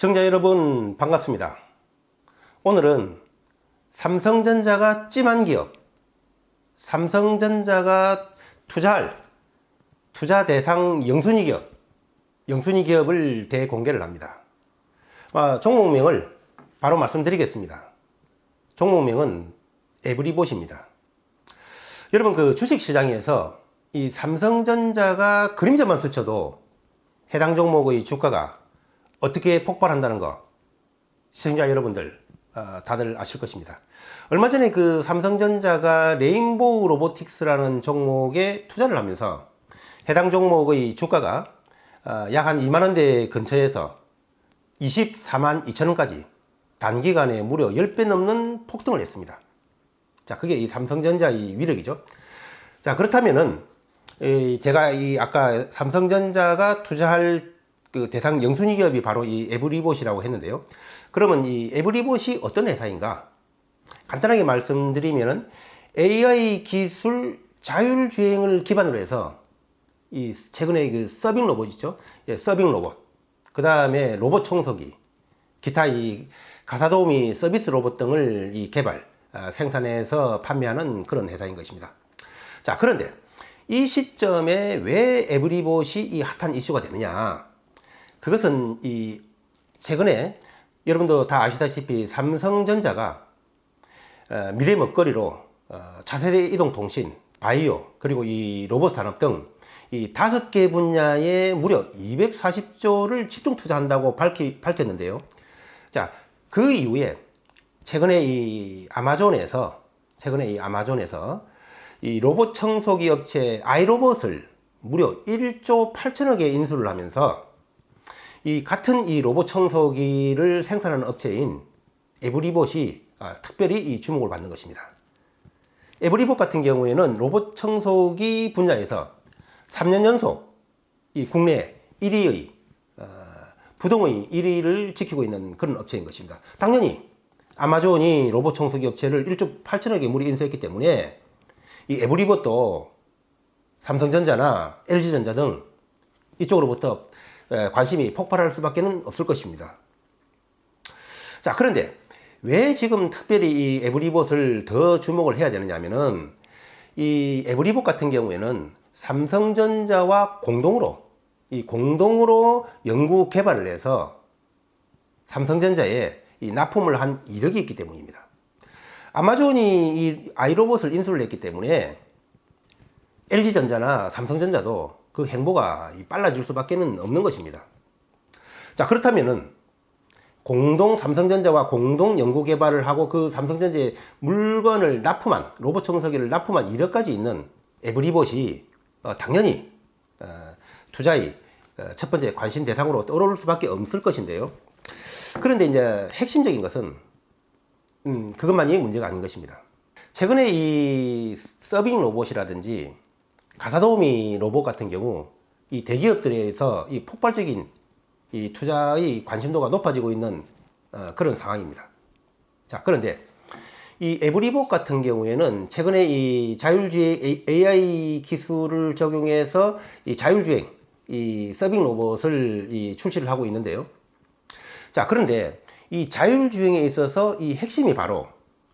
시청자 여러분 반갑습니다. 오늘은 삼성전자가 찜한 기업, 삼성전자가 투자할 투자 대상 영순위 기업을 대공개를 합니다. 종목명을 바로 말씀드리겠습니다. 종목명은 에브리봇입니다. 여러분, 그 주식시장에서 이 삼성전자가 그림자만 스쳐도 해당 종목의 주가가 어떻게 폭발한다는 거 시청자 여러분들 다들 아실 것입니다. 얼마 전에 그 삼성전자가 레인보우 로보틱스라는 종목에 투자를 하면서 해당 종목의 주가가 약 한 2만원대 근처에서 24만 2천원까지 단기간에 무려 10배 넘는 폭등을 했습니다. 자, 그게 이 삼성전자의 위력이죠. 자, 그렇다면은 제가 아까 삼성전자가 투자할 그 대상 영순위 기업이 바로 이 에브리봇이라고 했는데요. 그러면 이 에브리봇이 어떤 회사인가? 간단하게 말씀드리면은 AI 기술 자율주행을 기반으로 해서 이 최근에 그 서빙 로봇 있죠? 예, 서빙 로봇. 그 다음에 로봇 청소기, 기타 이 가사도우미 서비스 로봇 등을 개발, 생산해서 판매하는 그런 회사인 것입니다. 자, 그런데 이 시점에 왜 에브리봇이 이 핫한 이슈가 되느냐? 그것은 최근에 여러분도 다 아시다시피 삼성전자가 미래 먹거리로 차세대 이동통신, 바이오, 그리고 이 로봇 산업 등 이 5개 분야에 무려 240조를 집중 투자한다고 밝혔는데요. 자, 그 이후에 최근에 이 아마존에서 이 로봇 청소기 업체 아이로봇을 무려 1조 8천억에 인수를 하면서 같은 이 로봇 청소기를 생산하는 업체인 에브리봇이 특별히 이 주목을 받는 것입니다. 에브리봇 같은 경우에는 로봇 청소기 분야에서 3년 연속 이 국내 1위의 부동의 1위를 지키고 있는 그런 업체인 것입니다. 당연히 아마존이 로봇 청소기 업체를 1조 8천억에 무려 인수했기 때문에 이 에브리봇도 삼성전자나 LG전자 등 이쪽으로부터 관심이 폭발할 수밖에 없을 것입니다. 자, 그런데 왜 지금 특별히 이 에브리봇을 더 주목을 해야 되느냐 하면은 이 에브리봇 같은 경우에는 삼성전자와 공동으로 연구 개발을 해서 삼성전자에 납품을 한 이력이 있기 때문입니다. 아마존이 이 아이로봇을 인수를 했기 때문에 LG전자나 삼성전자도 그 행보가 빨라질 수밖에 없는 것입니다. 자, 그렇다면은 삼성전자와 공동 연구 개발을 하고 그 삼성전자의 물건을 로봇 청소기를 납품한 이력까지 있는 에브리봇이 당연히 투자의 첫 번째 관심 대상으로 떠오를 수밖에 없을 것인데요. 그런데 이제 핵심적인 것은 그것만이 문제가 아닌 것입니다. 최근에 이 서빙 로봇이라든지 가사도우미 로봇 같은 경우 이 대기업들에서 이 폭발적인 이 투자의 관심도가 높아지고 있는 그런 상황입니다. 자, 그런데 이 에브리봇 같은 경우에는 최근에 이 자율주행 AI 기술을 적용해서 이 자율주행 이 서빙 로봇을 출시를 하고 있는데요. 자, 그런데 이 자율주행에 있어서 이 핵심이 바로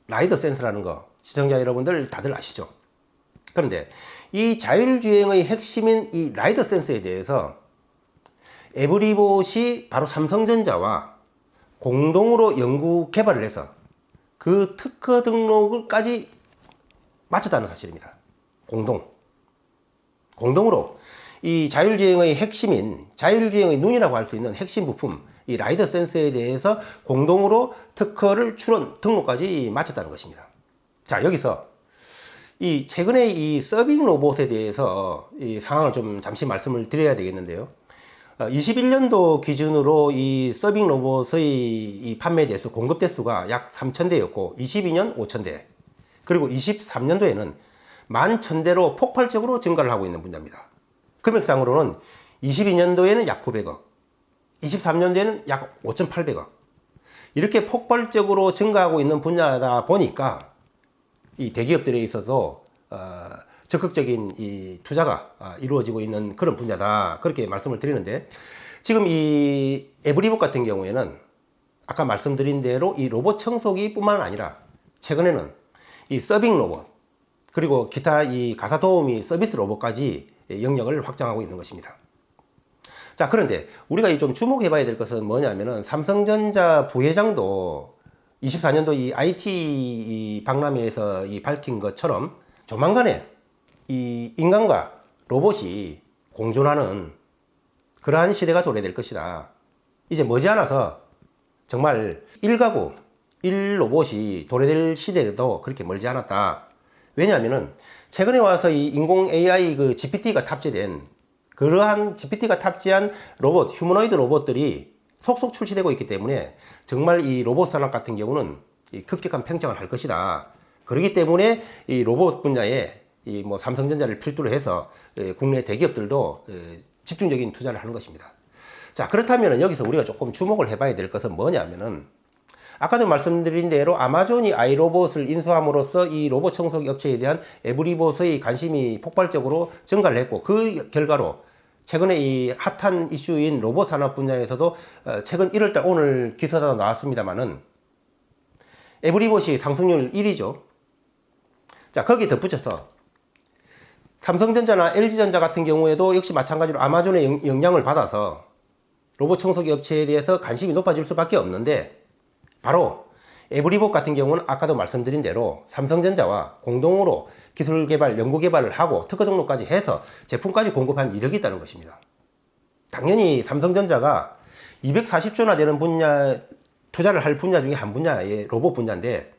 라이더 센스라는 거 시청자 여러분들 다들 아시죠? 그런데 이 자율주행의 핵심인 이 라이더 센서에 대해서 에브리봇이 바로 삼성전자와 공동으로 연구 개발을 해서 그 특허 등록을까지 마쳤다는 사실입니다. 공동으로 이 자율주행의 핵심인 자율주행의 눈이라고 할 수 있는 핵심 부품 이 라이더 센서에 대해서 공동으로 특허를 출원 등록까지 마쳤다는 것입니다. 자, 여기서 최근에 이 서빙 로봇에 대해서 이 상황을 좀 잠시 말씀을 드려야 되겠는데요. 21년도 기준으로 이 서빙 로봇의 이 판매 대수, 공급 대수가 약 3,000대였고, 22년 5,000대, 그리고 23년도에는 11,000대로 폭발적으로 증가를 하고 있는 분야입니다. 금액상으로는 22년도에는 약 900억, 23년도에는 약 5,800억. 이렇게 폭발적으로 증가하고 있는 분야다 보니까 이 대기업들에 있어서 적극적인 이 투자가 이루어지고 있는 그런 분야다, 그렇게 말씀을 드리는데, 지금 이 에브리봇 같은 경우에는 아까 말씀드린 대로 이 로봇 청소기 뿐만 아니라 최근에는 이 서빙 로봇 그리고 기타 이 가사 도우미 서비스 로봇까지 영역을 확장하고 있는 것입니다. 자, 그런데 우리가 좀 주목해 봐야 될 것은 뭐냐면은 삼성전자 부회장도 24년도 이 IT 박람회에서 밝힌 것처럼 조만간에 이 인간과 로봇이 공존하는 그러한 시대가 도래될 것이다. 이제 머지않아서 정말 1가구 1로봇이 도래될 시대도 그렇게 멀지 않았다. 왜냐하면은 최근에 와서 이 인공 AI 그 GPT가 탑재된 그러한 GPT가 탑재한 로봇, 휴머노이드 로봇들이 속속 출시되고 있기 때문에 정말 이 로봇 산업 같은 경우는 급격한 팽창을 할 것이다. 그렇기 때문에 이 로봇 분야에 이 뭐 삼성전자를 필두로 해서 국내 대기업들도 집중적인 투자를 하는 것입니다. 자, 그렇다면 여기서 우리가 조금 주목을 해봐야 될 것은 뭐냐면은 아까도 말씀드린 대로 아마존이 아이로봇을 인수함으로써 이 로봇 청소기 업체에 대한 에브리봇의 관심이 폭발적으로 증가를 했고 그 결과로 최근에 이 핫한 이슈인 로봇 산업 분야에서도 최근 1월달 오늘 기사가 나왔습니다만은 에브리봇이 상승률 1위죠. 자, 거기에 덧붙여서 삼성전자나 LG전자 같은 경우에도 역시 마찬가지로 아마존의 영향을 받아서 로봇 청소기 업체에 대해서 관심이 높아질 수밖에 없는데 바로 에브리봇 같은 경우는 아까도 말씀드린 대로 삼성전자와 공동으로 기술 개발, 연구 개발을 하고 특허 등록까지 해서 제품까지 공급한 이력이 있다는 것입니다. 당연히 삼성전자가 240조나 되는 분야, 투자를 할 분야 중에 한 분야의 로봇 분야인데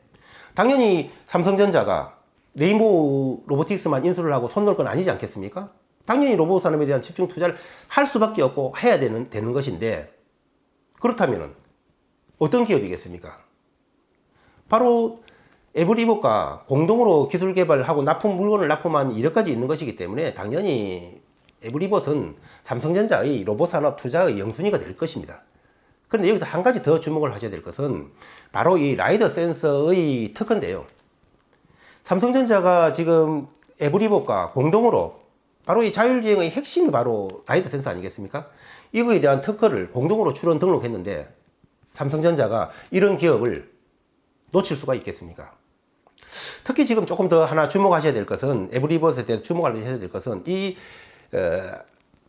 당연히 삼성전자가 레인보우 로보틱스만 인수를 하고 손 놓을 건 아니지 않겠습니까? 당연히 로봇 산업에 대한 집중 투자를 할 수밖에 없고 해야 되는 것인데 그렇다면 어떤 기업이겠습니까? 바로 에브리봇과 공동으로 기술 개발을 하고 물건을 납품한 이력까지 있는 것이기 때문에 당연히 에브리봇은 삼성전자의 로봇 산업 투자의 영순위가 될 것입니다. 그런데 여기서 한 가지 더 주목을 하셔야 될 것은 바로 이 라이더 센서의 특허인데요. 삼성전자가 지금 에브리봇과 공동으로 바로 이 자율주행의 핵심이 바로 라이더 센서 아니겠습니까? 이거에 대한 특허를 공동으로 출원 등록했는데 삼성전자가 이런 기업을 놓칠 수가 있겠습니까? 특히 지금 조금 더 하나 주목하셔야 될 것은 에브리봇에 대해서 주목하셔야 될 것은 이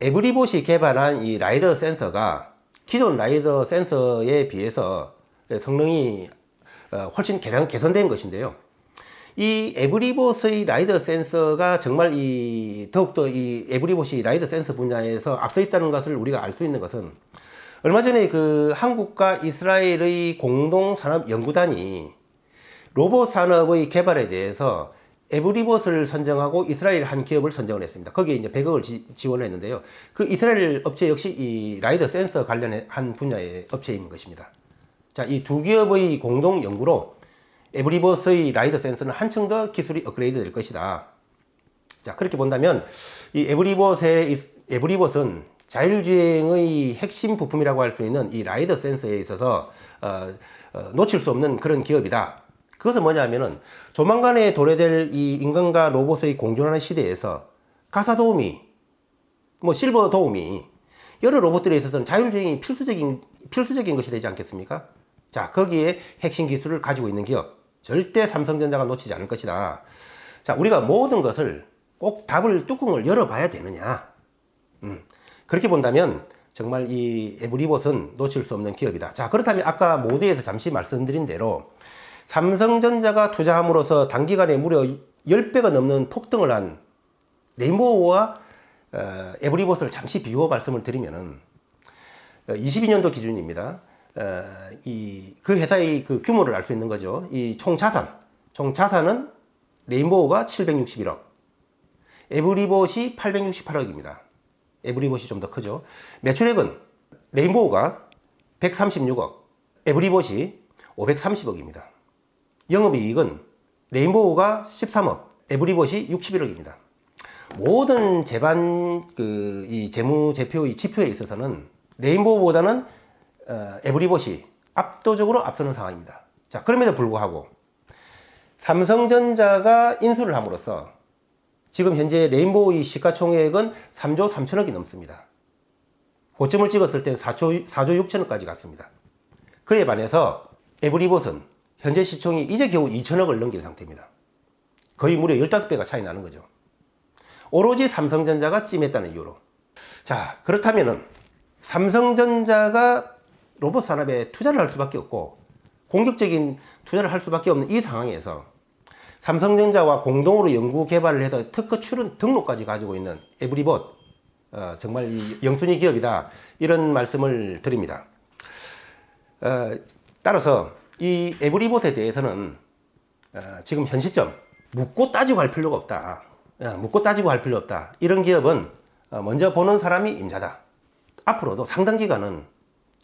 에브리봇이 개발한 이 라이더 센서가 기존 라이더 센서에 비해서 성능이 훨씬 개선된 것인데요. 이 에브리봇의 라이더 센서가 정말 더욱더 이 에브리봇이 라이더 센서 분야에서 앞서 있다는 것을 우리가 알 수 있는 것은 얼마 전에 그 한국과 이스라엘의 공동산업연구단이 로봇 산업의 개발에 대해서 에브리봇을 선정하고 이스라엘 한 기업을 선정을 했습니다. 거기에 이제 100억을 지원을 했는데요. 그 이스라엘 업체 역시 이 라이더 센서 관련한 분야의 업체인 것입니다. 자, 이 두 기업의 공동 연구로 에브리봇의 라이더 센서는 한층 더 기술이 업그레이드 될 것이다. 자, 그렇게 본다면 이 에브리봇은 자율주행의 핵심 부품이라고 할 수 있는 이 라이더 센서에 있어서 놓칠 수 없는 그런 기업이다. 그것은 뭐냐면은 조만간에 도래될 이 인간과 로봇의 공존하는 시대에서 가사 도우미, 뭐 실버 도우미 여러 로봇들에 있어서는 자율주행이 필수적인 것이 되지 않겠습니까? 자, 거기에 핵심 기술을 가지고 있는 기업 절대 삼성전자가 놓치지 않을 것이다. 자, 우리가 모든 것을 꼭 뚜껑을 열어봐야 되느냐? 그렇게 본다면 정말 이 에브리봇은 놓칠 수 없는 기업이다. 자, 그렇다면 아까 모두에서 잠시 말씀드린 대로 삼성전자가 투자함으로써 단기간에 무려 10배가 넘는 폭등을 한 레인보우와 에브리봇을 잠시 비교 말씀을 드리면은 22년도 기준입니다. 그 회사의 그 규모를 알 수 있는 거죠. 이 총자산은 레인보우가 761억, 에브리봇이 868억입니다. 에브리봇이 좀 더 크죠. 매출액은 레인보우가 136억, 에브리봇이 530억입니다. 영업이익은 레인보우가 13억, 에브리봇이 61억입니다. 모든 이 재무제표의 지표에 있어서는 레인보우보다는 에브리봇이 압도적으로 앞서는 상황입니다. 자, 그럼에도 불구하고 삼성전자가 인수를 함으로써 지금 현재 레인보우의 시가총액은 3조 3천억이 넘습니다. 고점을 찍었을 때 4조 6천억까지 갔습니다. 그에 반해서 에브리봇은 현재 시총이 이제 겨우 2천억을 넘긴 상태입니다. 거의 무려 15배가 차이 나는 거죠. 오로지 삼성전자가 찜했다는 이유로. 자, 그렇다면은 삼성전자가 로봇 산업에 투자를 할 수밖에 없고 공격적인 투자를 할 수밖에 없는 이 상황에서 삼성전자와 공동으로 연구 개발을 해서 특허 출원 등록까지 가지고 있는 에브리봇, 정말 이 영순위 기업이다, 이런 말씀을 드립니다. 따라서 이 에브리봇에 대해서는 지금 현 시점 묻고 따지고 할 필요가 없다. 묻고 따지고 할 필요 없다. 이런 기업은 먼저 보는 사람이 임자다. 앞으로도 상당 기간은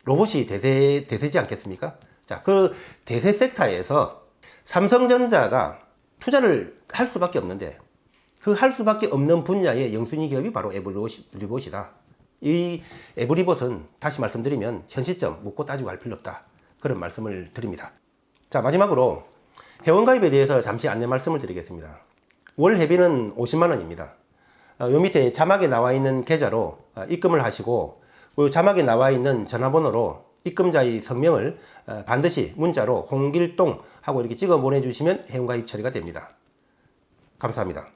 로봇이 대세지 않겠습니까? 자, 그 대세 섹터에서 삼성전자가 투자를 할 수밖에 없는데 그 할 수밖에 없는 분야의 영순위 기업이 바로 에브리봇이다. 이 에브리봇은 다시 말씀드리면 현 시점 묻고 따지고 할 필요 없다. 그런 말씀을 드립니다. 자, 마지막으로 회원가입에 대해서 잠시 안내 말씀을 드리겠습니다. 월 회비는 50만 원입니다. 요 밑에 자막에 나와 있는 계좌로 입금을 하시고 그 자막에 나와 있는 전화번호로 입금자의 성명을 반드시 문자로 홍길동 하고 이렇게 찍어 보내주시면 회원가입 처리가 됩니다. 감사합니다.